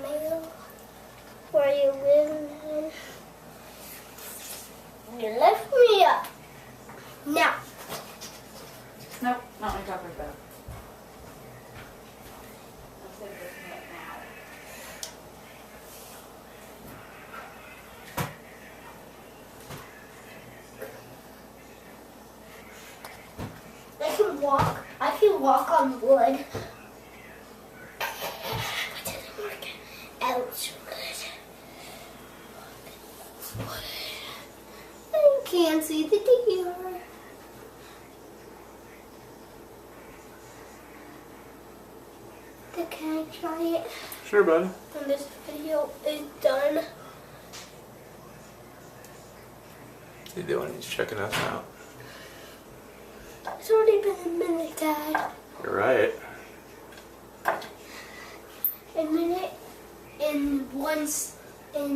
Mail. Where you live, man? You lift me up. Now. Nope, not my talking about. I'll say this right now. I can walk. I can walk on wood. What doesn't work? Ouch. I can't see the deer. Can I try it? Sure, bud. When this video is done. He's doing? He's checking us out. It's already been a minute, Dad. You're right. A minute and once in